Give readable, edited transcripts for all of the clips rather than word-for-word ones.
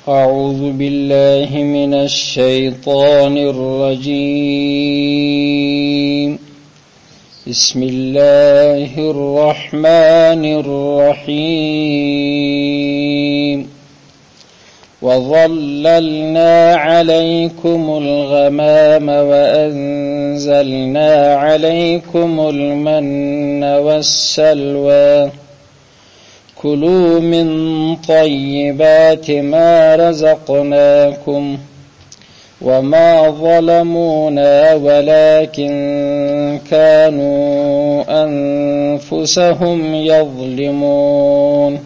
أعوذ بالله من الشيطان الرجيم بسم الله الرحمن الرحيم وظللنا عليكم الغمام وأنزلنا عليكم المن والسلوى كلوا من طيبات ما رزقناكم وما ظلمونا ولكن كانوا أنفسهم يظلمون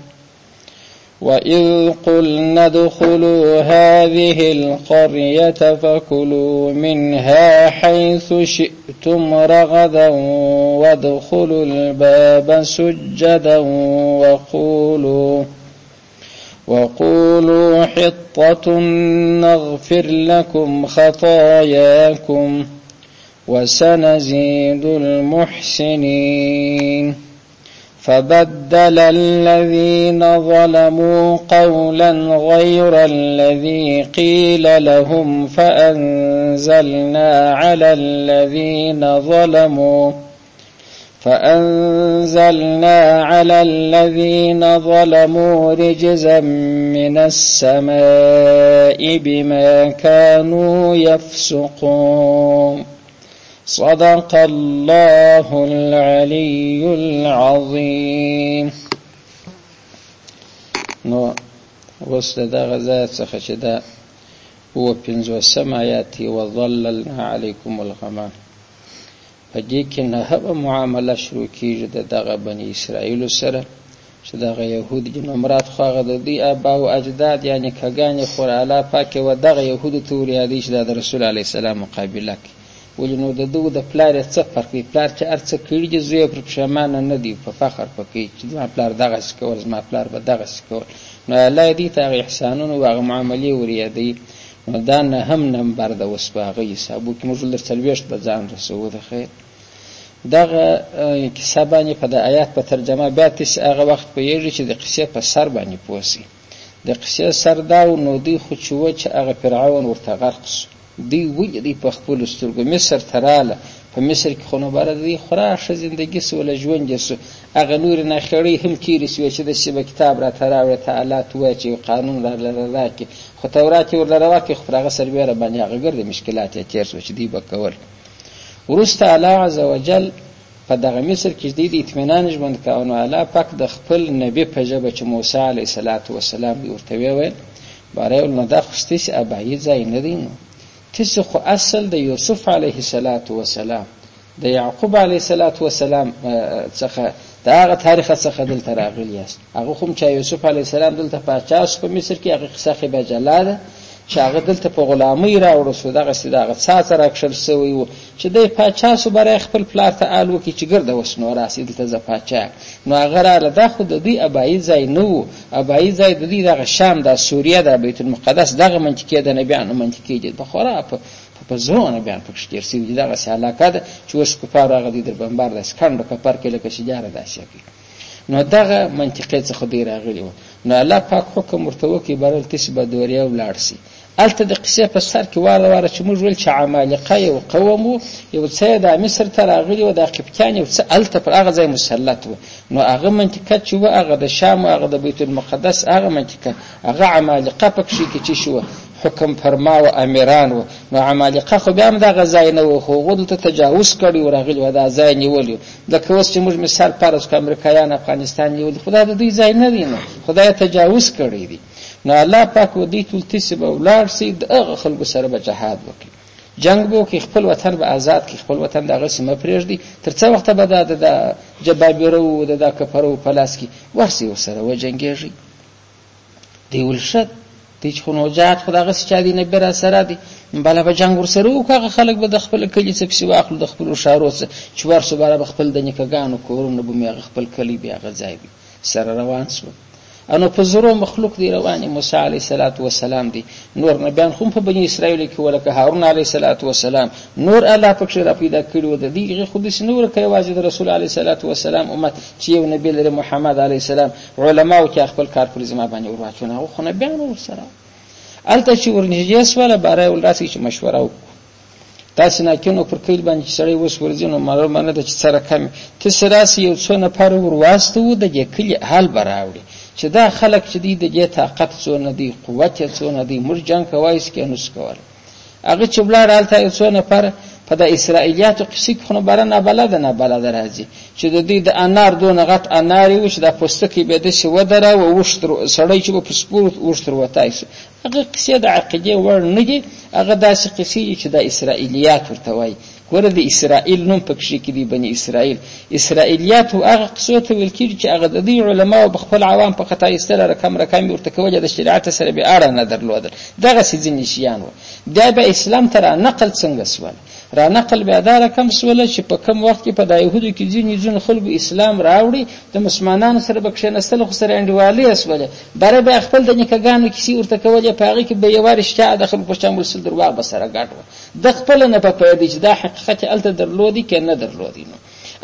وإذ قلنا ادخلوا هذه القرية فكلوا منها حيث شئتم رغدا وادخلوا الباب سجدا وقولوا حطة نغفر لكم خطاياكم وسنزيد المحسنين فبدل الذين ظلموا قولا غير الذي قيل لهم فأنزلنا على الذين ظلموا رجزا من السماء بما كانوا يفسقون صدق الله العلي العظيم. نو وست دا غزات څخه چې دا هو 50 آیات وظللنا عليكم الغمام په دې کې نه معامله شروع کیږي د دغه بني اسرائیل سره چې دغه يهود جن مراد خواغه د دې ابا او اجداد یعنی کګانی خور اعلی پاکه و دغه يهود توریادي چې د رسول الله سلام مقابله کوي ولې نو د دوه د پلار څخه فرق دی. پلار چې ارڅ کړي چې زوی پر پښمانه نه دی په فخر پکې چې ما پلار دغه سکول ما پلار به دغه سکول نو الله دې ته احسانونه او معاملې وریادي نو دا نه هم نمبر د وسباغي حسابو کې موږ در سلويشت به ځان رسو د خیر دغه کیسه باندې په د آیات په ترجمه بیا تاسو هغه وخت په یوه چې د قصې په سر باندې پوسی د قصې سر دا نو دی خو چې هغه فرعون ورته غرق دی وجدي په خپل سترګو مصر تراله په مصر کې خو نو بار دی خراشه زندگی سول ژوند جسو هغه نور نه خړی هم کیری سوي چې د شبه کتاب را تراوه تعالی توای چې قانون لرله کې خو تورات ورلره واکه خو هغه سربېره باندې هغه ګرځي مشکلات یې تیر سو چې دی بکول ورسته الله عز وجل په دغه مصر کې د اطمینان ژوند کاونو الله پاک د خپل نبی په ژبه چې موسی علیه السلام ورته ویل باره نو دا خستیس ابای ځای نه دی نو تاسو خو اصل د یوسف علیه السلام د یعقوب علیه السلام څخه داغه تاریخ څخه دلته راغلی است هغه کوم چې یوسف علیه السلام دلته پاچاس په مصر کې هغه قصه به جلاله چې هغه دلته په غلامۍ راوړو سو دغه سیداغه څاڅه راکشل سوی و چې د پاچاسو برای خپل پلار ته آل وکي چې ګرځه وسنو راسي دلته ز پاچا نو هغه را له خو د دې ابای ځای نو ابای ځای د دې دغه شام د سوریه د بیت المقدس دغه منطقې د نبیانو منطقې د بخارا په زونه بیان پکښ تیر سي دغه علاقه ده چې وس په پاره غدي در بمبار د سکند په پر کې لکه شجاره داسې کی نو دغه منطقې څخه دی راغلی و نو الله پاک حکم ورته وکي برل تسبه دوریا ولارسي الته د قصې په سر کې واره چې موږ ول چې عمالقه یو قوم یو څه د مصر ته راغلی و د قبطیان یو څه الته پر هغه ځای مسلط و نو هغه منطقه چې و هغه د شام هغه د بیت المقدس هغه منطقه هغه عمالقه پکې کې چې شو حکم فرما و امیران و نو عمالقه خو بیا هم دغه ځای نه و خو غوډ ته تجاوز کړی و راغلی و دا ځای نیولی د کوس چې موږ مثال پارس کو امریکایان افغانستان نیول خدای د دې ځای نه دی نو خدای تجاوز کړی دی نو الله پاک و دې ټول تسبه ولار سي د هغه خلکو سره به جهاد وکړي جنگ بو کې خپل وطن به آزاد کې خپل وطن دغه سیمه پرېږدي تر څو وخت به د جبابیرو د کفرو پلاس کې ورسي وسره و جنگيږي دی ولشت دې خو نو جهاد خدای چې دی نه بر سره دی بل به جنگ ورسره وکړه خلک به د خپل کلی څخه سی واخل د خپل شارو چې ورسره به خپل د نکګانو کورونه به میغه خپل کلی بیا غځای سره روان شو انو په زرو مخلوق دی رواني موسی عليه السلام دی نور نبیان خو په بني اسرائیل کې ولکه هارون عليه السلام نور الله پکې را پیدا کړو د دې خو د نور کې واجب رسول عليه السلام امت چې یو نبی لري محمد عليه السلام علماء کې خپل کار پر ځما باندې ورواچونه خو نبیان ورسره هلته چې ورنږدې سوله باره یې ول راسئ چې مشوره وکړو تاسې ناکینو پر کلي باندې چې سړی اوس ورځي نو معلومه نه ده چې څه رقم تاسې راسئ یو څو نفر ور واستوو د دې کلي حال به راوړي چې دا خلک چې دی د دې طاقت څونه دی قوت یې څونه دی موږ جنګ کوای سو که نس کولی هغه چې ولاړ هلته یو څو نفر په د اسرائیلیاتو قصې کې خو نو باره نابلده راځي چې د دوی د انار دونه غټ انار یې و چې دا پوستکی به یې داسې ودروه اوښ سړی چې به په سپور اوښ تر وتای سو هغه قصې د عقیدې وړ نه دي هغه داسې قصې دي چې د اسرائیلیات ورته وایي ګوره د اسرائیل نوم پکښې کې دي بني اسرائیل اسرائیلیات هغه قصو ته ویل کېږي چې هغه د دوی علماو په خپل عوام په خطا ایستله رقم یې ورته کولې د شریعت سره بې اړه نه درلودل دغسې ځینې شیان وو دا به اسلام ته رانقل څنګه سول رانقل بیا دا رقم سوله چې په کم وخت کې په د یهودو کې ځینې خلکو اسلام راوړي د مسلمانانو سره به کښېنستل خو سره انډیوالي یې سولې باره بیا خپل د نیکهګانو کیسې ورته کولې په هغې کې به یوه رښتیا د خلکو په شان سل درواغ به سره ګډ وه د خپله نه په پوهېدی چې دا حقیقت یې هلته درلودي که نه درلودي نو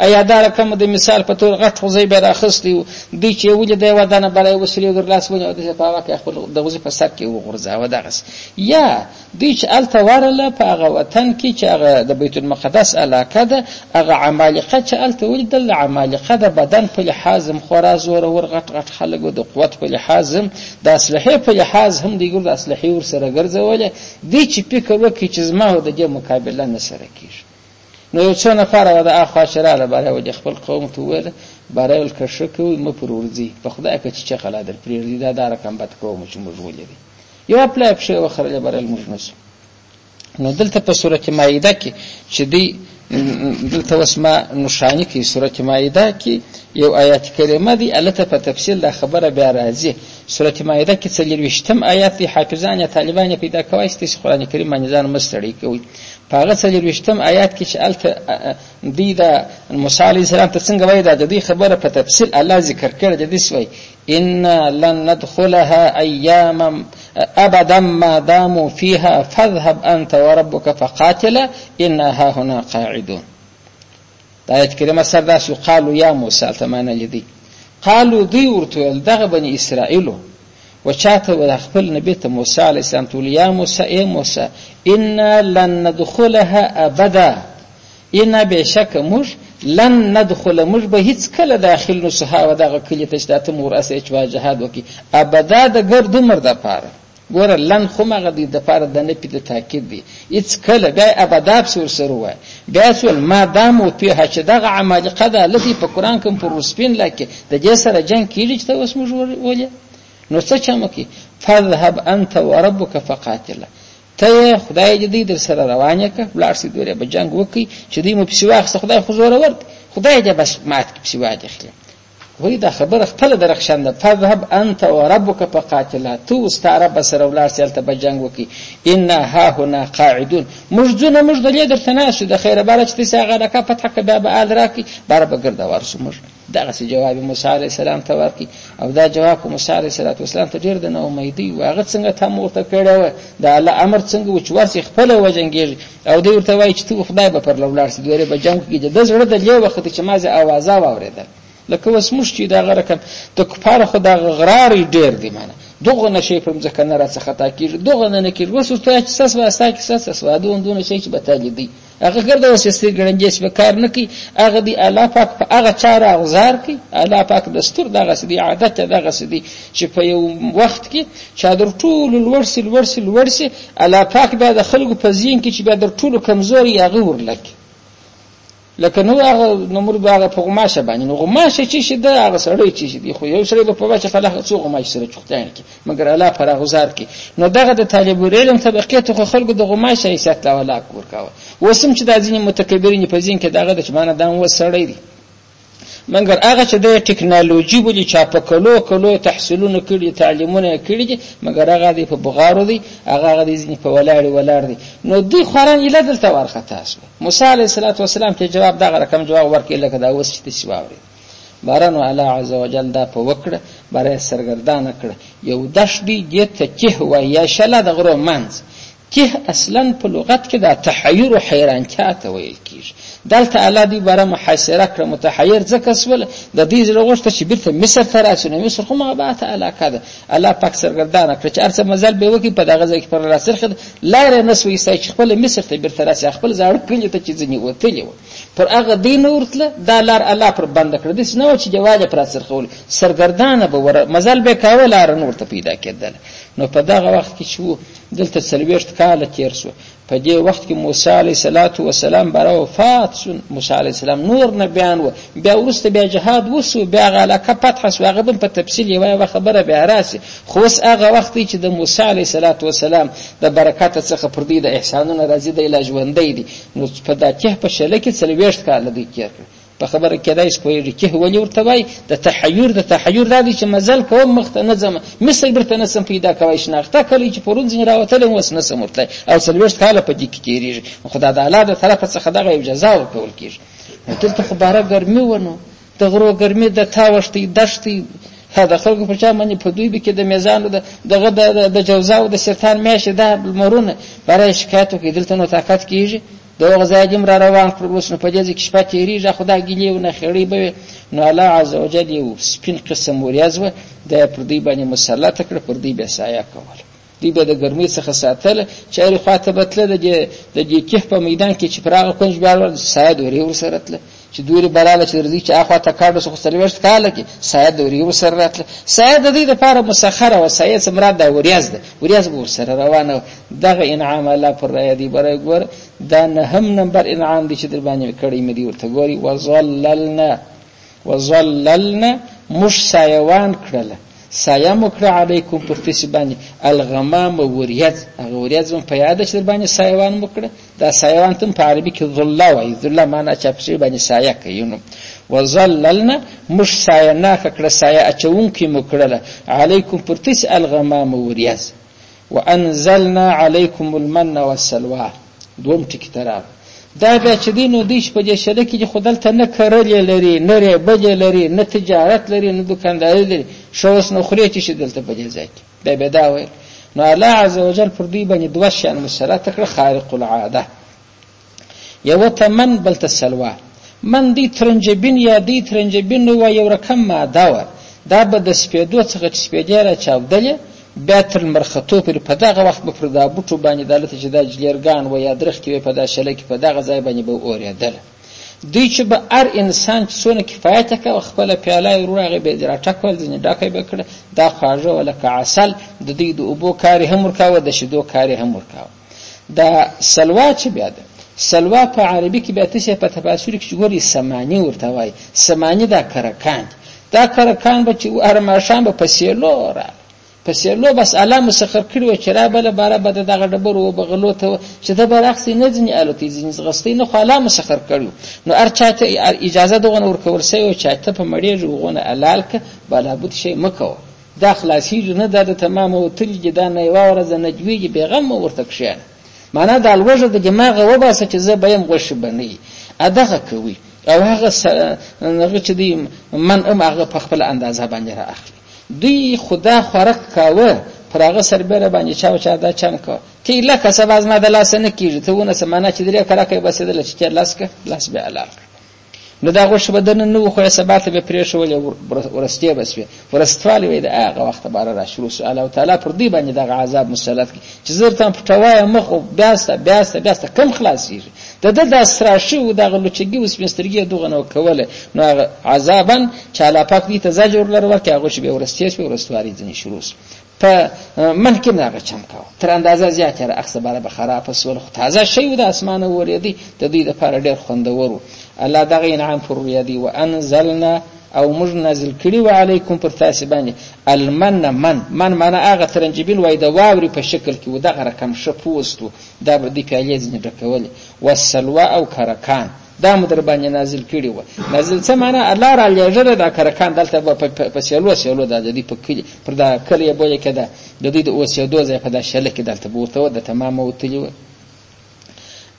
ایا دا رقم د مثال په طور غټ غوزی به راخستی و دوی چې ولې د یوه دانه بله یې وسلې در لاس ونیو داسې په هغه کې خپل د غوزي په سر کې وغورځاوه دغسې یا دوی چې هلته ورله په هغه وطن کې چې هغه د بیت المقدس علاقه ده هغه عمالقه چې هلته ولیدل عمالقه د بدن په لحاظ هم خورا زورور غټ خلک و د قوت په لحاظ هم د اسلحې په لحاظ هم دوی ګور د اسلحې ورسره ګرځولې دوی چې فکر وکړي چې زما د دې مقابله نه سره کېږي نو یو څو نفره و د اخوا چې راله باره ولې خپل قوم ته وویله باره یې ول که ښه کوئ مه پر ورځئ په خدای که چې چغه لا در پرېږدي دا رقم بد کوم چې موږ ولیدی یوه پله یې پښې وخرلې باره موږ نه سو نو دلته په سورت مایده کې چې دوی دلته اوس ما نښاني کوي سورت مایده کې یو آیات کریمه دی هلته په تفصیل دا خبره بیا راځي سورت مایده کې 40 آیات دی حافظان یا طالبان یې پیدا کوای سي چې قرآن کریم باندې ځان مه ستړی کوئ په هغه 40 آیات کې چې هلته دوی د موسی علیه السلام ته څنګه وایي دا د دوی خبره په تفصیل الله ذکر کړې ده داسې وایي انا لن ندخلها اياما ابدا ما داموا فيها فاذهب انت وربك فقاتلا انا هاهنا قاعدون دا آیت کریمه سر داسې قالوا یا موسی هلته معنی لیدي قالوا دوی ورته ویل دغه بني اسرائیلو و چاته و خپل نبی ته موسی علیه السلام ته ویل یا موسی ای موسی انا لن ندخلها ابدا انا بشک موږ لن ندخل موږ به هیڅ کله داخل نسو هغه دغه کلي ته چې دا ته مور اسې چې جهاد وکړي ابدا د ګرد عمر دپاره ګوره لن خو هغه د دپاره د نفي د تاکید دی هیڅ کله بیا ابدا پسې ورسره ووایه بیا سول ما دامو فیها چې دغه عمالقه ده هلته په قرآن کې پر روسپین لکې د دې سره جنګ کېږي چې ته اوس موږ ولې نو څه چمه کې فاذهب انت وربك فقاتلا ته خدای دې در سره روانه که ولاړ سي دوی به جنگ وکي چې دوی مو پسې واخسته خدای خو زوره ورد خدای دې بس مات کې پسې واخلي وای دا خبره خپل درخشنده فذهب انت وربك فقاتلا تو استعرب سره ولار سیلته به جنگ وکي ان ها هنا قاعدون مجدونه مجد لیدر تناسو د خیره بار چې تاسو هغه رکا فتح ک باب ال راکی بار بغرد ورسو مج دغه جواب موسی علیه السلام ته ورکی او دا جواب موسی علیه السلام ته ډیر د نو امیدي واغه څنګه ته مورته کړه دا الله امر څنګه و چې ورسي خپل وجنګي او دوی ورته وای چې تو خدای به پر لولار سي دوی به جنگ کې د زړه د لیو وخت چې مازه اوازه واوریدل لکه اوس موږ چې دا غرکم د کفار خو دا غراري ډیر دی معنی دغه نشي په ځکه نه راڅ خطا کیږي دغه نه کیږي وسو ته چې ساس واستا کې ساس وادون دونه شي چې بتالی دی هغه ګرځي وسستې ګړنجې په کار نه کی هغه دی الله پاک په هغه چاره غزار کی الله پاک دستور دغه سدي عادت دغه سدي چې په یو وخت کې چادر ټول الورسل الله پاک به د خلکو په زین کې چې به در ټول کمزوري هغه ورلک لکه نو هغه نمر هغه په غماشه باندې نو غماشه چې شي دا هغه سړی چې شي خو یو سړی په واچ فلاح څو غماشه سره چختان کی مګر الله پر غزار کی نو دغه د طالب علم طبقه ته خلکو د غماشه حیثیت لا ولا کور کاوه وسم چې د ځینې متکبرین په ځین کې دغه د چمانه دان و سړی دی مګر هغه چې د ټکنالوژي بلی چا په کلو تحصیلونه کړي تعلیمونه کړي مګر هغه دی په بغارو دی هغه دی ځینې په ولاړ دی نو دوی خوران اله دلته ورخته اسو موسی علیه السلام ته جواب دغه رقم جواب ورکړي لکه دا اوس چې تسواوري بارانو الله عز وجل دا په وکړه بارے سرګردانه کړ یو دش دی دته چې هو یا شله د غرو منځ که اصلا په لغت کې دا تحیر او حیرانتیا ته ویل کیږي دلته الله دوی باره محاصره کړه، متحیر ځکه سول د دې زړه غوښته چې بیرته مصر ته راسي. نو مصر خو مغباته علاقه ده، الله پاک سرګردانه کړه چې هر څه مزل به وکړي په دغه ځای کې پر راسرخه لارې نه سوی ایستای چې خپل مصر ته بیرته راسي، خپل زاړه کلي ته چې ځینې وتلي وو پر هغه دین ورتله. دا لار الله پر بند کړه، داسې نه و چې جواز پر راسرخول، سرګردانه به مزل به کاوه، لار نور ته پیدا کېدل. نو په دغه وخت کې چې دلته 40 کاله تیر شو. په دې وخت کې موسی علیه السلام باره وفات شو. موسی علیه السلام نور نبیان و، بیا وروسته بیا جهاد وسو، بیا هغه علاقه فتح شو. هغه په تفصیل یوه خبره بیا راسي، خو اوس هغه وخت چې د موسی علیه السلام د برکات څخه پر دې د احسانونه راځي، د لا ژوندی دي. نو په دا کې په شله کې 40 کاله دی تیر کړ. په خبره کېدای سپوږی کې ولې ورته وای د تحیر دا دي چې مزل کوم مخته نه ځم، مثل برته نه سم پیدا کوي شناخته کلی چې پرون ځین راوتل وس نه سم ورته او 40 کاله په دې کې تیریږي. خدای د الله د طرفه څخه دغه یو جزا ورکول کیږي. دلته خو باره ګرمي ونه، د غرو ګرمي د تاوشتي دشتي دا خلکو په چا باندې په دوی کې د میزانو دغه د جوزاو د سرطان میاشې د لمرونه برای شکایت کوي. دلته نو طاقت کیږي دغه ځای جم را روان کړو. اوس نو په دې کې شپه تیریږي، خدای ګیلې ونه خېړې به. نو الله عز وجل یو سپین قسم وریاځ و د پر دې باندې مسلط کړ، پر دې به سایه کول، دې به د ګرمۍ څخه ساتل. چېرې خواته بتله د دې کیف په میدان کې چې پراغه کنج بیا سایه دوري ورسره تله چې دوری بلاله چې رضی چې اخوا ته کاډو څخه 40 کاله کې سایه دوري ورسره راتله. سایه د دې لپاره مسخره و، سایه سمراد د وریاځ ده، وریاځ به ورسره روانه. دغه انعام الله پر را دی برای ګور. دا نه هم نمبر انعام دي چې در باندې کړی مې دی ورته ګوري. وظللنا مش سایوان کړل، سایه مو کړه علیکم پر تاسو باندې الغمام وریاځ. هغه وریاځ په یاد چې در باندې سایوان مو کړه. دا سایوان تم په عربي کې ظل وایي، ظل معنا چې په شی باندې سایه کوي. نو وظللنا مش سایه نه کړه، سایه اچون کې مو کړل علیکم پر تاسو الغمام وریاځ. وانزلنا علیکم المن والسلوى. دوم ټکی تراب دا بیا چې دینو دیش په دې شله کې خودلته نه کړلې لري، نه ری بجې لري، نه تجارت لري، نه دکانداري لري، شوس نو خوري چې دلته په دې ځای کې به دا وایي. نو الله عز وجل پر دې باندې دوه شان مسلط کړ خارق العاده. یو تمن بل تسلوا. من دې ترنجبین یا دې ترنجبین و یو رقم ماده و، دا به د سپېدو څخه چې سپېدې را چاودلې بیا تر مرخصو په دغه وخت به پر دا بوټو باندې دالته چې دا جلیرګان و یا درختي په دا شله کې په دغه ځای باندې به اورېدل. دوی چې به هر انسان چې څونه کفایت کوي خپل پیاله ورغه به راټکول ځنه ډاکې به کړ. دا خواږه ولکه عسل د دې د اوبو کاری هم ورکاوه، د شیدو کاری هم ورکاوه. دا سلوا چې بیا ده سلوا په عربي کې به تاسو په تفاسیر کې ګوري سمانی ورته وای. سمانی دا کرکان، دا کرکان به چې ارماشان به پسیلو را پسیلو بس الله مسخر کړو چې را بل بار بد دغه ډبرو بغلو ته چې د برعکس نه ځنی الوتی ځنی غستی نه خو الله مسخر کړو. نو ارچاته اجازه دغه ورکول سي او چاته په مړی جوغونه علال ک بلا بوت شي مکو دا خلاصي نه د تمام او تل جدا نه یو ورځ نجوی پیغام ورته کښه معنا د الوجه د دماغ و باسه چې زه بیم غوښ بنئ ادغه کوي او هغه هغه چې دی من هغه په خپل اندازه باندې را اخلي. دوی خدا خورق کاوه پر هغه سربېره باندې چا دا چم کا چې لکه سبا زما د لاس نه کیږي ته ونه سمانه چې درې کړه کوي بس دل چې لاس به علال. نو دا غوښ بدن نو خو سبات به پرې شو ورسته بس ورستوالی وي دا هغه وخت بار را شروع سو الله تعالی پر دې باندې دا عذاب مسلط کی چې زرته پټوای مخ بیاسته کم خلاصي د د سراشو د غلوچګي وسپسترګي دغه نو کوله. نو عذابن چې الله پاک دې تزاجر لري ورکه هغه شی به ورستواري ځنی شروع په من کې نه چم کاو تر اندازه زیات را اخص بار به خراب سول خو تازه شی د اسمانه وریدي د دې لپاره ډېر خوندور. الله دغه انعام پر یادي وانزلنا او موږ نازل کړي و علیکم پر تاسو باندې المن من معنا هغه ترنجبین وای د واوري په شکل کې و دغه رقم شپوستو دا د پیالې ځنه ډکول والسلوا او کرکان دا مدر باندې نازل کړي و. نازل څه معنا الله را لېږره دا کرکان دلته په سیلو د دې په کلی پر دا کلی بوله کده د دې د اوسېدو ځای په دا شله کې دلته بوته د تمامه وتلی و.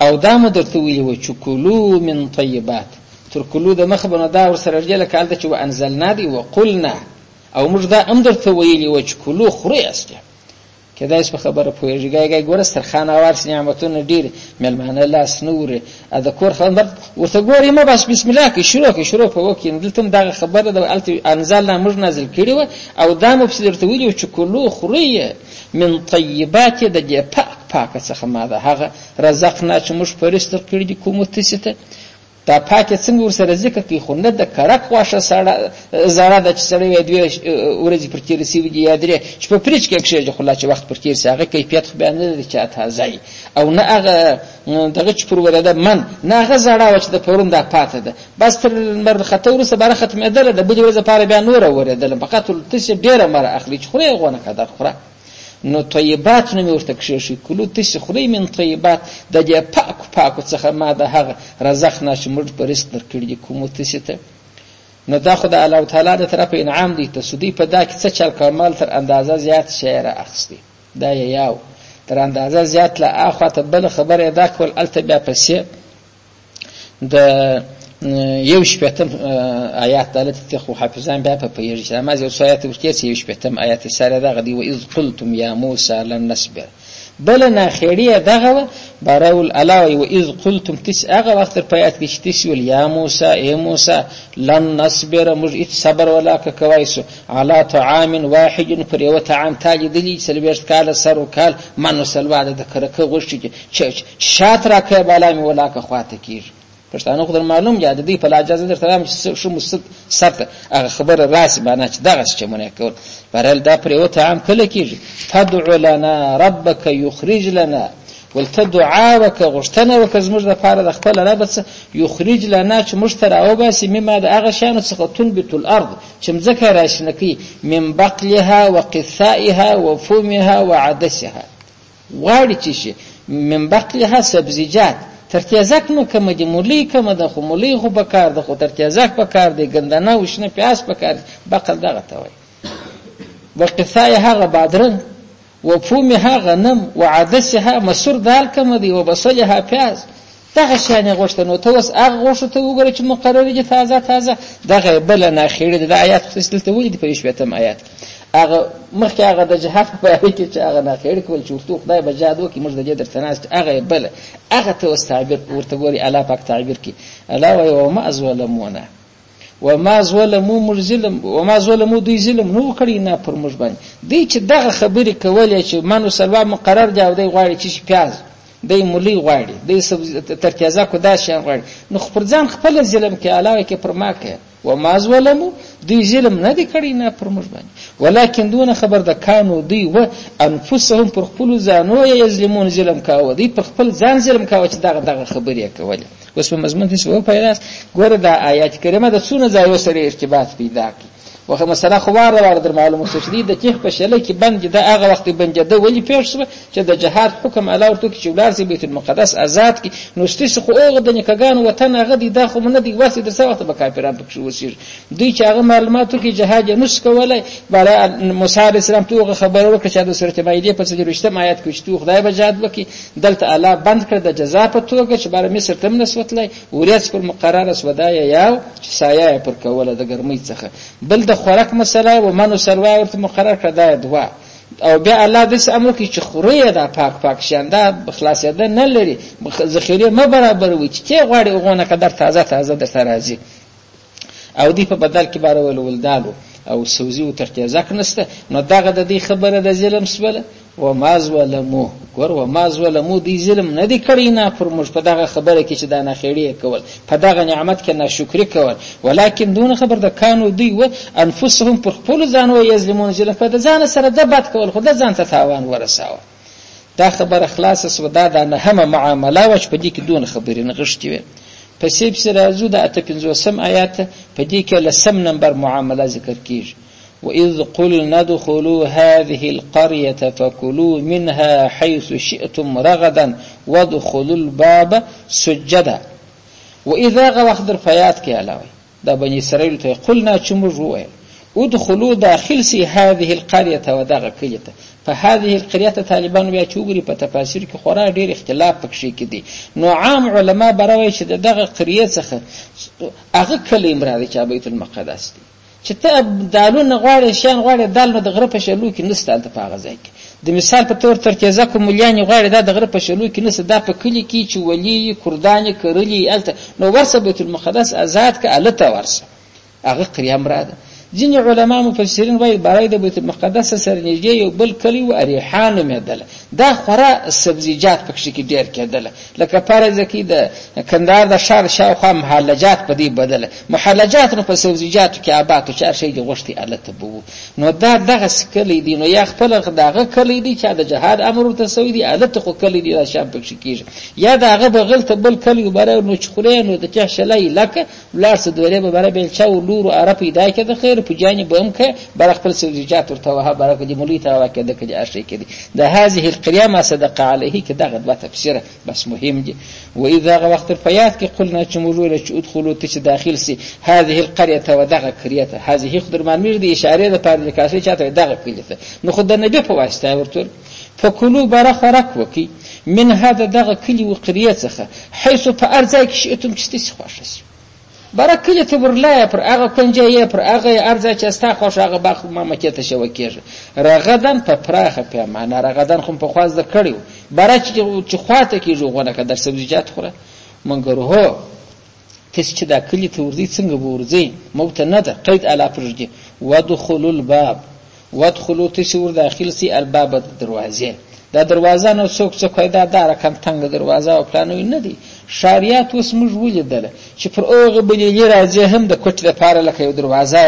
او دا مدرته ویلی و چې کلوا من طیبات تر کلو د مخبنه دا ور سره رجاله کالته چې وانزلنا دی وقلنا او موږ دا امر ته ویلی و چې کلو خوري استه کېدای شي په خبره پوهېږي. ګای ګوره سترخان اوارس نعمتونه ډېر مېلمانه لاس نه وري د کور خبر ورته ګورې مه بس بسم الله کې شروع په وکړي. دلته هم دغه خبره ده هلته انزالنا موږ نازل کړې وه او دا مفسد ورته ویلي چې کلو خورئ من طیبات د دې پاکه څخه ماده هغه رزقنا چې موږ په رزق درکړي دي کومو تاسې ته دا پاکه څنګه ورسره ذکر کوي خو نه د کرک غوښه زړه ده چې سړی یې دوې ورځې پر تېرې سوي دي یا درې چې په فریج کې کښېږدي خو لا چې وخت پر تېر سي هغه کیفیت خو بیا نه لري چې تازه وي او نه هغه دغه چې پر ورېده من نه هغه زړه وه چې د پرون دا پاته ده بس تر لمر خطه وروسته باره ختمېدله د بلې ورځې لپاره بیا نوره ورېدله فقط تاسې ډېره مره اخلي چې خورې یې غونه قدر خوره. نو طیبات نو مې ورته کښېښي کلو تاسې خورئ من طیبات د دې پاکو څخه ما د هغه رزقنا چې موږ په رزق درکړي دي کومو تاسې ته. نو دا خو د الله تعالی د طرفه انعام دی ته سودی په دا کې څه چل کمال تر اندازه زیات شی را اخیستی دا یو تر اندازه زیات لا اخواته بل خبره دا کول الته بیا پسې د یو شپږم آیات دلته خو حافظان بیا په پیږي چې ما یو آیات ورته چې یو شپږم آیات سره دغه دی و اذ قلتم یا موسی لن نصبر بل نه خیریه دغه بارول علاوه و اذ قلتم تس هغه وخت په آیات کې چې ول یا موسی ای موسی لن نصبر موږ صبر ولا کوایسو علی طعام واحد پر یو طعام تاجدلی سلبیرت کال سر وکال منو سلواده د کرکه غوښتي چې شاتره کې بالا می ولا که خواته کیږي پښتانه خو در معلوم یا د دې په اجازه در سلام چې شو مست سرته هغه خبره راس باندې چې دغه چې مونږ کول برل دا پر یو طعام کله کیږي فدع لنا ربك يخرج لنا ولتدعا وكغشتنا وكزمج د پاره د خپل رب يخرج لنا چې مشتر او بس مما د هغه شان څخه تنبت الارض چې مزکه راشنکی من بقلها وقثائها وفومها وعدسها غاړي چې من بقلها سبزيجات ترتیزک نو کوم دي مولی کوم د خو مولی خو بکار د خو ترتیزک بکار دی ګندنه وشنه پیاس بکار بقل دغه ته وای وقفای هغه بادرنګ وفومها غنم وعدسها مسور دال کوم دي وبصلها پیاز دغه شان غوښته نو ته اوس هغه غوښته وګوره چې مقرره دي تازه دغه بل نه خېړه د آیات خصل ته ولید په شپږم آیات هغه مخکې هغه د جهاد په اړه کې چې هغه نه خېړ کول چې ورته خدای بجاد وکي موږ د دې درتناست هغه بل هغه ته واستعبیر ورته ګوري الله پاک تعبیر کی الا و ما ظلمونا وما ظلموا مظلم وما ظلموا دوی ظلم نو کړی نه پر موږ باندې دی چې دغه خبرې کولې چې منو سلوا مقرر دی دی غواړي چې پیاز دی مولی غواړي دی ترتیزه کو دا شی غواړي نو پر ځان خپل ظلم کې علاوه کې پر ما کې وما ظلموا دوی ظلم نه دی کړی نه پر موږ باندې ولکن دون خبر د کانو دی و انفسهم پر خپل ځانو یظلمون ظلم کاوه دی پر خپل ځان ظلم کاوه چې دغه خبرې کوله اوس په مضمون کې څه پیداست ګوره د آیات کریمه د څونه ځایو سره ارتباط پیدا کی وخه مثلا خو واره در معلومه شې د تیخ په شله کې بند د هغه وخت بنجده ولی پیښ شو چې د جهاد حکم علاوه تو کې ولار سي بیت المقدس آزاد کی نو ستاسو خو هغه د نکګان وطن هغه د داخو نه دی واسي د څه وخت به کافران پکښ وسیر دوی چې هغه معلوماتو کې جهاد نس کولای بل موسی عليه السلام توغه خبره وکړه چې د سورته مائده په 30 آیات کې چې خدای به جهاد وکي دلته الله بند کړ د جزا په توګه چې بار مصر تم نسوتلای ورياس پر مقرره سودای یا چې سایه پر کوله د ګرمۍ څخه بل د خوراک مسله و منو سلوا ورته مقرر کړه دوا او بیا الله دې امر کوي چې خوري دا پاک شانده بخلاصیده نه لري ذخیره ما برابر وي چې غواړي غونه قدر تازه در راځي او دی په بدل کې بارول ولدالو او سوزي او ترتیزک نسته نو دغه د دې خبره د ظلم سوله و ما ظلمو ګور و ما ظلمو دی ظلم نه دی کړی نه پر موږ په دغه خبره کې چې دا نه خېړی کول په دغه نعمت کې ناشکری کول ولکن دون خبر د کانو دی و انفسهم پر خپل ځانو یظلمون ظلم په ځان سره د بد کول خو د ځان ته تاوان ورساوه دا خبره خلاص سودا ده نه هم معامله وش په دې کې دون خبرې نه غشتي وي پسې بسره زو د 55 آیات په دې کې لسم نمبر معامله ذکر کیږي وإذ قلنا ادخلوا هذه القرية فكلوا منها حيث شئتم رغدا وادخلوا الباب سجدا وإذا غوخدر فيات کې علاوه دا بني اسرائيل ته قلنا چمجوه ادخلوا داخل سي هذه القرية ودغه کلیته فهذه القرية طالبان بیا چوغري په تفاسیر کې خورا ډیر اختلاف پکې کې دي نو عام علما براوي چې دغه قريه څخه هغه کلمه راځي چې بیت المقدس دي چې ته دالونه غواړي شان غواړي دال نو د غره په شلو کې نسته د پاغه ځای کې د مثال په تور ترکیزه کوم ملیان غواړي دا د غره په شلو کې نسه دا په کلی کې چې ولی کردان کرلی الته نو ورسه بیت المقدس آزاد ک الته ورسه هغه قریه مراده. ځینې علما مفسرین وایي برای د بیت المقدس سره نږدې یو بل کلی و اریحان نومېدله، دا خورا سبزیجات پکښې کې ډېر کېدله، لکه فرض کې د کندهار د ښار شاوخوا محلجات په دې بدله، محلجات نو په سبزیجاتو کې آباد و چې هر شی دې غوښتي هلته به وو. نو دا دغسې کلی دی، نو یا خپله د هغه کلی دی چې د جهاد امر ورته سوی دی، هلته خو کلی دی دا شیان پکښې کېږي، یا د هغه بغل ته بل کلی وبره نو چې خورې نو د چا شلی لکه ولاړ څه دورې به بره بیلچه و لور و اره پیدا کړه خیر په جانب هم که بر خپل سبزیجات ورته وها برکه دی مولوی ته واکده کړي اشی کړي. د هذه القريه ما صدق عليه کې دغه دوه تفسیره بس مهم دي. و اذا وقت الفيات کې قلنا چې موږ ویل چې ادخلوا ته داخل سي هذه القريه ودغه قريه هذه خضر مرمیر دی اشاره ده پر کاسي چاته دغه کلیته نو خود د نبی په واسطه ورته فکلوا برخرک وکي من هذا دغه کلی و قريه څخه حيث فارزای کې شئتم چې تاسو خوښ شئ برکلی ته ورلای پر هغه کنجه پر هغه ارزه چې استا خوښ هغه باغ ما مکه ته شو کېږي رغدن په پراخه پیمانه رغدن خو په خواز د کړیو برچ چې خواته کېږي غونه کدر سبزیجات خوره منګر هو تاسو چې دا کلی ته ورځي څنګه ورځي مبته نه ده قید الا فرجه ودخلوا الباب وادخلوا تسور داخل سي الباب دروازه دا دروازه نو څوک څوک پیدا دا رقم تنگ دروازه او پلانوي نه دي شریعت اوس موږ ولیدل چې پر اوغه بلې راځي هم د کوټ لپاره لکه یو دروازه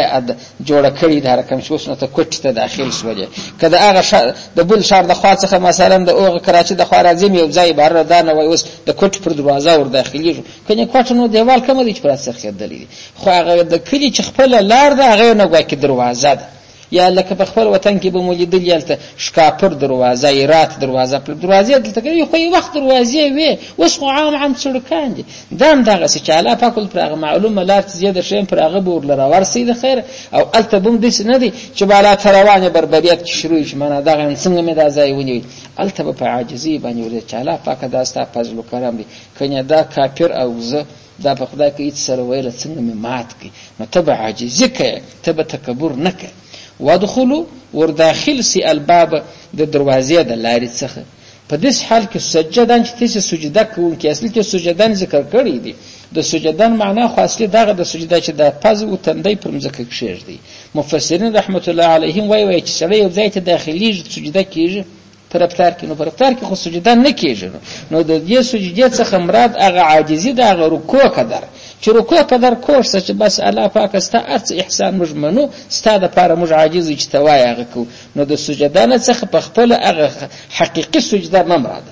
جوړه کړې دا رقم شوس نو ته کوټ ته داخل شولې کله هغه د بل شهر د خوا څخه مثلا د اوغه کراچي د خوا راځي یو ځای بهر دا نه وای اوس د کوټ پر دروازه ور داخلي کنه کوټ نو دیوال کوم دي چې پر سر خېدلې خو هغه د کلی چې خپل لار ده هغه نه غواکې دروازه ده یا لکه په خپل وطن کې به مولیدل یالته شکاپر دروازه ایرات دروازه پر دروازه دلته کوي خو یو وخت دروازه وي اوس خو عام سړکان دي دام دغه چې چاله پاکل پر معلومه لار زیاده شین پر هغه بور لره ورسې د خیر او الته بم دې نه دي چې بالا تروانه بربریت کې شروع شي معنا دغه څنګه مې دا ځای ونی الته په عاجزي باندې ور چاله پاک داستا فضل و کرم دي کنه دا کافر او زه دا په خدای کې هیڅ سره ویل څنګه مې مات کی نو تبع عاجزي کې تبع تکبر نه کې وادخلوا ورداخل سي الباب د دروازې د لارې څخه په دې حال کې سجدان چې تاسو سجده کوونکی اصلي کې سجدان ذکر کړی دي د سجدان معنا خو اصلي دغه د سجده چې د پز او تندې پر مځکه کېږي مفسرین رحمت الله علیهم وایي چې سړی یو ځای ته داخلي سجده کیږي پر افطار کې نو پر افطار کې خو سجده نه کیږي نو د دې سجدې څخه مراد هغه عاجزي د هغه رکوع قدر چې رکوع قدر کوښ چې بس الله پاک استا ارڅ احسان مجمنو ستاده پر مج عاجز چې توای هغه کو نو د سجده نه څخه په خپل هغه حقيقي سجده نه مراد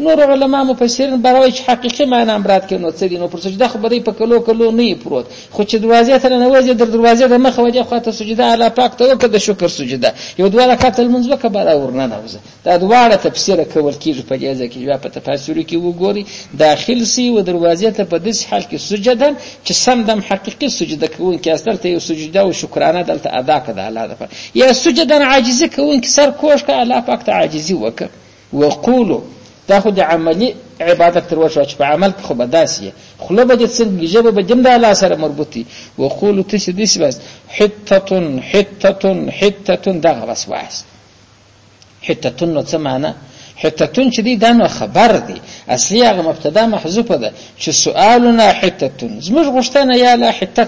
نور علماء مفسرین براوي چې حقيقي معنی مراد کې نو څه دي نو پر سجده خو بری په کلو نه پروت خو چې دروازې ته نه وځي در دروازې د مخ وجه خو ته سجده الله پاک ته وکړه د شکر سجده یو دوه رکعات المنځ وکړه ورنه نوزه دا دواړه تفسیر کول کیږي په دې ځکه چې په تفسیر کې وګوري داخل سي و دروازې ته په دې حال کې سجده چې سمدم حقيقي سجده کوون کې اصل ته یو سجده او شکرانه دلته ادا کړه الله ده یا سجده عاجزه کوون کې سر کوش کړه الله پاک ته عاجزي وکړه وقولوا تاخذ عملي عبادت تر وشو چې په عمل خو بداسيه خله به څنګه جبه به جمد الله سره مربوطي وقولوا تشديس بس حته دغه بس واس حته نو څه معنا حته چې دی دا نو خبر دی اصلي هغه مبتدا محذوفه ده چې سوالنا حته زموږ غشتنه یا لا حته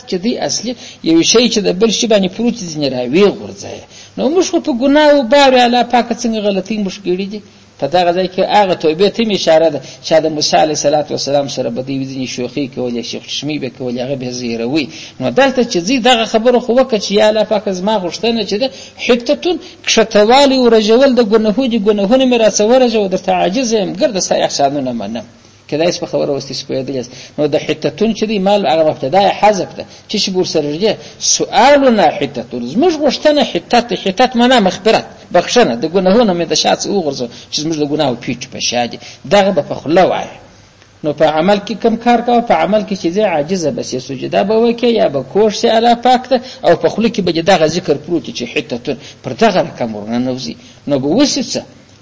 چې دی اصلي یو شی چې د بل شی باندې پروت ځنی راوي غورځي نو موږ په ګناه او بار الله پاک څنګه غلطي مشکړي دي په دا غځای کې هغه توبه ته اشاره ده چې د موسی علیه السلام سره بدی وزنی شوخی کولې شیخ چشمی به کولې هغه به زیروي نو دلته چې زی دغه خبره خو وکړي چې یا الله پاک زما غوښتنه چې ده حتتون کښتوالی او رجول د ګناهونه مې راڅورجو د تعجز هم ګرد سای احسانونه منم کله اس په خبره واستې سپېدل نو د حتتون چې دی مال هغه ابتدای حذف ده چې بور سره سوالنا حتتون زموږ غوښتنه حتت معنا مخبرت بخښنه د ګناهونو مې د شاڅ وګرځو چې زموږ د ګناهو پیچ په شاده دغه په خله وای نو په عمل کې کم کار کوي په عمل کې چې زه عاجزه بس سجده به وکي یا به کوښ سي الله پاک ته او په خله کې به دغه ذکر پروت چې حتتون پر دغه رقم ورننوزي نو به وسڅ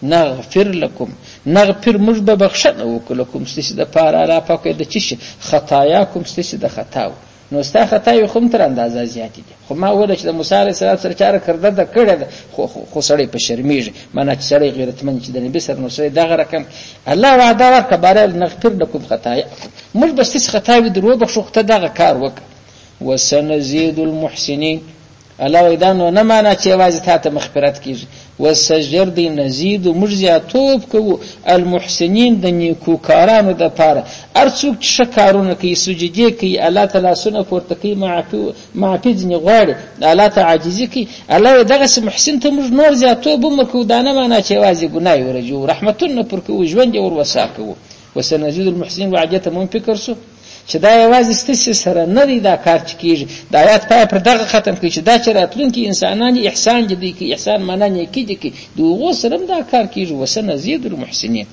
نغفر لكم نغفر مجب بخشنه وکلکم ستاسو د پاره را پاکه د چی خطاياکم ستاسو د خطاو نو ستا خطاوې خو هم تر اندازه زیاتې دي. خو ما وویله چې د موسی علیه السلام سره چاره کرده ده کړې ده، خو سړی په شرمېږي، معنا چې سړی غیرتمند چې د نبي سره نو سړی دغه رقم الله وعده ورکړه باره نغفر لکم خطایاکم، موږ به ستاسې خطاوې در وبخښو، خو ته دغه کار وکړه. وسنزيد المحسنین، الله وایي دا نو نه معنا چې یوازې تا ته مغفرت کېږي، وسجر دی نزید موږ زیاتوب کوو المحسنین د نیکوکارانو دپاره. هر څوک چې ښه کارونه کوي، سجدې کوي، الله ته لاسونه پورته کوي، معافي ځینې غواړي، الله ته عاجزي کوي، الله وایي دغسې محسن ته موږ نور زیاتوب هم ورکوو. دا نه معنا چې یوازې ګناه یې ورجوو، رحمتونه پر کوو، ژوند یې وروسا کوو. وسنزید المحسنین وعدې ته مو فکر شو چې دا یوازې ستاسې سره نه دی دا کار چې کېږي. د آیات پای پر دغه ختم کوي چې دا چې راتلونکي انسانان احسان چې دوی کوي، احسان معنا نیکي دي کوي، د هغو سره هم دا کار کېږي. وسنزید المحسنین.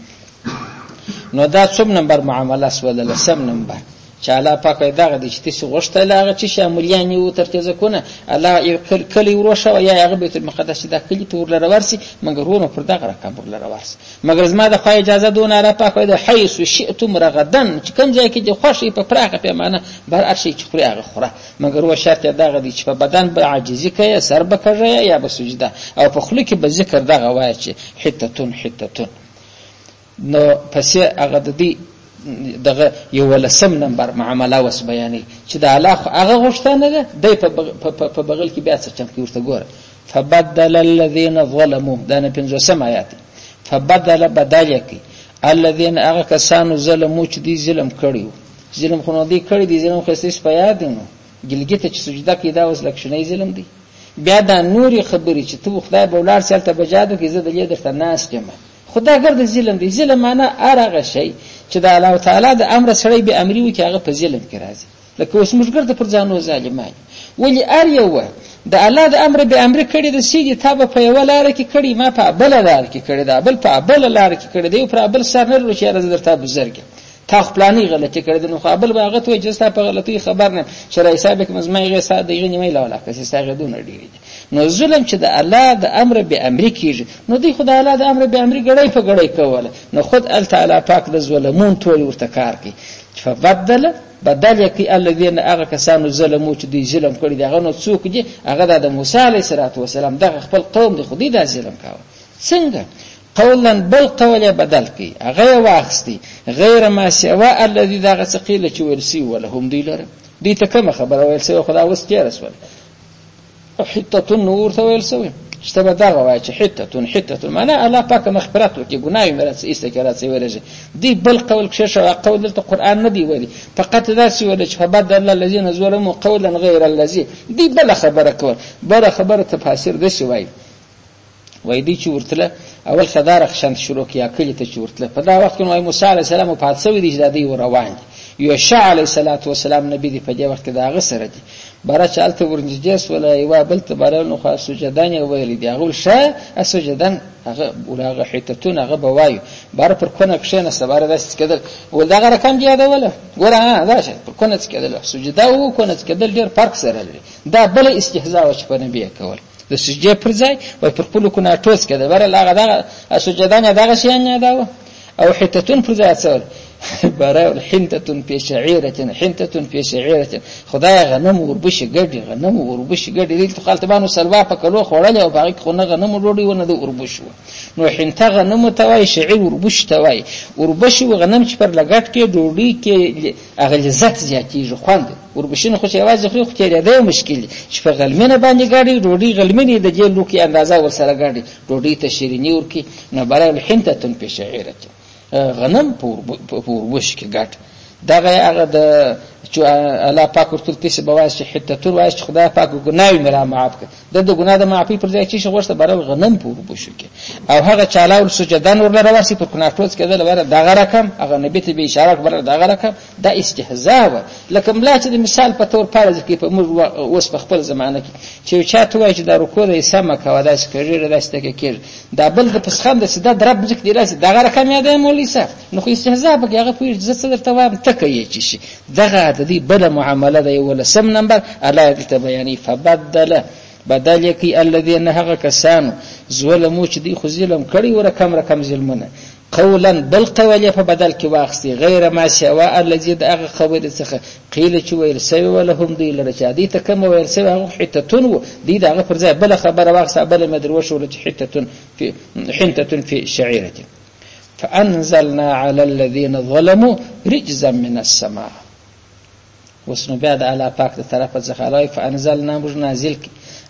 نو دا څوم نمبر معامله سوله؟ لسم نمبر چې الله پاک وایي دغه دی چې تاسې غوښتل هغه چې شاملیان یې وترتیزه کونه، الله کلی وروښوه یا هغه بیت المقدس چې دا کلي ته ورلره ورسي، مګر ونه پر دغه رقم ورلره ورسي. مګر زما د خوا اجازه دونه الله پاک وایي د حیث شئتم رغدن، چې کوم ځای کې دې خوښ وي په پراخه پیمانه بهر هر شی چې خوري هغه خوره، مګر و شرط یې دغه دی چې په بدن به عاجزي کوې، سر به کږوې یا به سجده، او په خوله کې به ذکر دغه وایه چې حتتون حتتون. نو پسې هغه د دې دغه 11 نمبر معامله وس بیانې چې د الله هغه غوښتنه ده، دی په بغل کې بیا څه چمکي ورته ګوره. فبدل الذين ظلموا، دا نه 50 آیات. فبدل بدل کوي الذين هغه کسانو ظلمو چې دی ظلم کړیو، ظلم خو نه دی کړی، دی ظلم خو ستاسو په یاد نو ګلګیته چې سجده کوي دا اوس لکشنې ظلم دی. بیا دا نوري خبرې چې ته خدای به ولار سره ته بجادو کې زه د لیدر ته ناس جمع خدا ګرد ظلم دی. ظلم معنا هغه شی چې د الله تعالی د امر سره به امر وي چې هغه په ظلم کې راځي. لکه اوس موږ ګرد پر ځانو ظالمان، ولی ار یو د الله د امر به امر کړي د سیدی تابه په یو لار کې کړي، ما په بل لار کې کړي، دا بل په بل لار کې کړي، دی پر بل سر نه لوي چې راځي درته بزرګ تا خپلانی غلطی کړی نو قابل به هغه ته جستا په غلطی خبر نه شرع حساب کې مزمای غي ساده یې نیمه لاولا کسي ساغه دون ډیری. نو ظلم چې د الله د امر به امر کیږي، نو دی خدای الله د امر به امر غړی په غړی کوله، نو خود ال تعالی پاک د ظلمون ټول ورته کار کوي. فبدل بدل یکی الذين هغه کسانو ظلمو چې دی ظلم کړی دغه نو څوک دي؟ هغه د موسی علیه السلام دغه خپل قوم دی، خو دی دا ظلم کاوه. څنګه؟ قولا بل قول بدل کی هغه واخستی غیر ما سوا الذي دغه ثقيل چې ورسی ولهم دی لره دی ته کوم خبره ویل سوی خدا اوس کې رسول حته نور ته ویل سوی شته دغه وای چې حته معنا الله پاک مغفرت وکي ګناي مرڅ استکرات سی ورجه دی بل قول کې شو قول د قران نه دی ویلي فقط دا سی ول چې فبدل الذين ظلموا قولا غير الذي دی بل خبره کول بل خبره تفاسیر د شي وای وای دی چې ورتله اول خدای رخصت شروع کیا کلی ته چې ورتله په دا وخت کې نو موسی علی السلام په حادثه دی چې د دې روان دي یوشع علی السلام نبی دی په دې وخت کې دا غسر دي بارا چالته ورنجس ولا یوا بل ته بارا نو خاص سجدان ویل دی هغه شه سجدان هغه ولغه حتتون هغه بوایو بار پر کنه کښنه سباره داس کېدل ولغه رقم دی دا ولا ګوره دا شه پر کنه کېدل سجدا او کنه کېدل ډیر فرق سره لري دا بل استهزاء او په نبی کول د سجدې پر ځای او پر خپل کو ناټوس کړه بر هغه دا سجدان دغه شي نه دا او حتتون پر ځای څور برا حنتتون في شعيرة حنتتون في شعيرة خدای غنم وربش ګډي غنم وربش ګډي دې خالتبانو سلوا پکلو خورل او باقي خونه غنم وروړي ونه د وربش نو حنته غنم توای شعير وربش توای وربش غنم چې پر لګټ کې ډوډۍ کې هغه لذت زیاتیږي خوند وربشین خو چې आवाज خو خو دی مشکل چې په غلمنه باندې ګاډي ډوډۍ غلمنه د جیل لوکي اندازا ور سره ګاډي ډوډۍ ته شیرینی ورکی نو برا حنتتون في شعيرة غنم پور وش کې ګټ دغه هغه د چې الله پاک ورته پیسه بواس حته تور واش خدای پاک ګناوي مرا معاف کړه د ګناه د معافي پر ځای چې غوښته برابر غنم پور وشو کې او هغه چالاول سجدان ورلره ورسي پر کناټوس کېدل ور دغه رقم هغه نبی ته به اشاره بر دغه رقم دا استهزاء لکه ملا چې د مثال په تور پارځ کې په موږ اوس په خپل زمانه کې چې چا ته وایي چې د رکوع د سم کاوه داس کړي داسته کې کېږي دا بل د پسخند سده درب ځک دی راځي دغه رقم یاد مولوی صاحب نو خو استهزاء به هغه په عزت سره تواب تکي چې دغه د دې بل معامله دی ولا سم نمبر الله ته بیانې فبدل بدل کی الذين هغه کسانو ظلمو چې دی خو ظلم کړي ور کم رقم ظلمونه قولا بل قول په بدل کې واخستي غیر ما سوا الذي دغه خبر څخه قیل چې ویل سوی ولهم دی لره چې دې ته کوم ویل سوی هغه حتتون و دې دغه پر ځای بل خبره واخسته بل مدروش ول چې حتتون في شعيره فانزلنا على الذين ظلموا رجزا من السماء وسنو بعد على پاک ته طرف څخه علی فانزلنا موږ نازل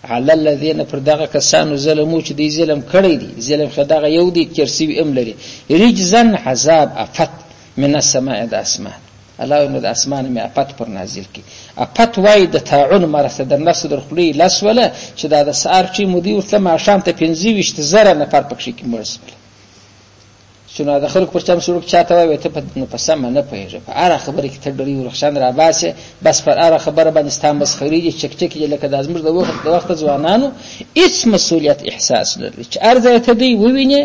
على الذين پر دغه کسانو ظلمو چې دې ظلم کړی دي ظلم خدغه یو دي چرسی ام لري رجزن عذاب افت من السماء د اسمان الله نو د اسمان می افت پر نازل کی افت وای د تعون مرسته د نفس در خلی لاس ولا چې دا د سار چې مودي ورته ما شام ته 25 زره نفر پکې کې مرسل شنو د خلک پر چم سړک چاته وای ته په سم نه پېژه په اړه خبره کې ته ډری ورخشان را باسه بس پر اړه خبره باندې ستام بس خریجي چک لکه د ازمر د وخت ځوانانو هیڅ مسؤلیت احساس لري چې ارزه ته دی وویني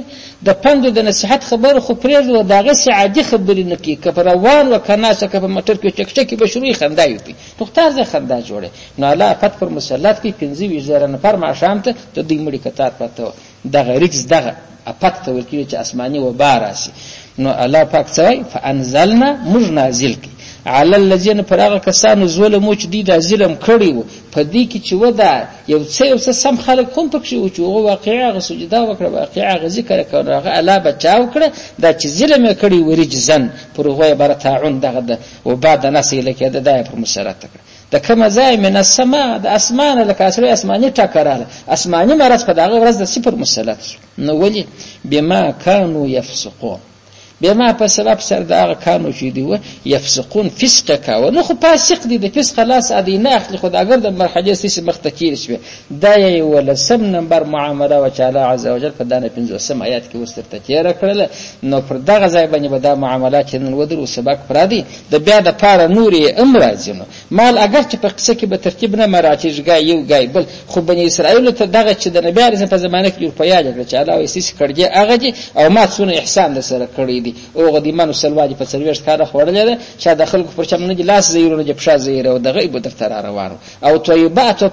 د پند د نصيحت خبر خو پرېږدو دغه سعادي خبرې نه کی کفروان وکناڅه کف مټر کې چک به شروع خندای وي نو تاسو خندا جوړه نو الله فت پر مسلط کې 25 زره نفر ما شام ته د دې مړي کتار پته دغه ریکس دغه اپات ته ورکی چې اسماني و باراسي نو الله پاک څوي فانزلنا موږ نازل کی على الذين فراغ کسانو ظلمو چې دي د ظلم کړی وو په دې کې چې ودا یو څه سم خلک هم پکې و چې واقعا غسجدا وکړه واقعا ذکر کړه هغه الله بچاو کړه دا چې ظلم کړی ورجزن پر هغه برتاعون دغه او بعد نسې لکه د دای پر مسرت کړه د کما زای من السماء د اسمان لکه اسره اسماني ټکراله اسماني مرز په دغه ورځ د صفر مسلط نو ولی بما كانوا يفسقون بما په سبب سر دغه کانو چې دی و يفسقون فسق کا نو خو فاسق دي د فسق خلاص ادي نه اخلي خو اگر د مرحله سیس مختکیر شوی دا یې ول سم نمبر معامله و تعالی عز وجل په دانه 15 آیات کې وسترته تیر کړل نو پر دغه ځای باندې به دا معاملات نن ودرو سبق پرادي د بیا د پاره نوري امراضینو مال اگر چې په قصه کې به ترتیب نه مراچج گای یو گای بل خو بنی اسرائیل ته دغه چې د نبی علیه په زمانه کې په یاد کړ چې الله وسیس کړی هغه دي او ما څونه احسان سره کړی دي او غدیمانو سلواجی په سرویش کار خوړل دي چې د خلکو پر چم نه لاس زیرونه جب شا زیره او دغه به در تر روانو او طیبات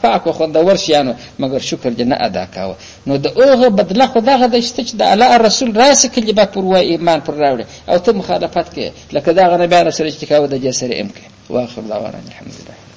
پاک خو د ورشيانو مگر شکر جن ادا کاوه نو د اوغه بدله خدغه د شته چې د الله رسول راس کلی به پر وای ایمان پر راوړي او ته مخالفت کې لکه دا غنه بیان سره چې کاوه د جسر امکه واخر دعوانا الحمدلله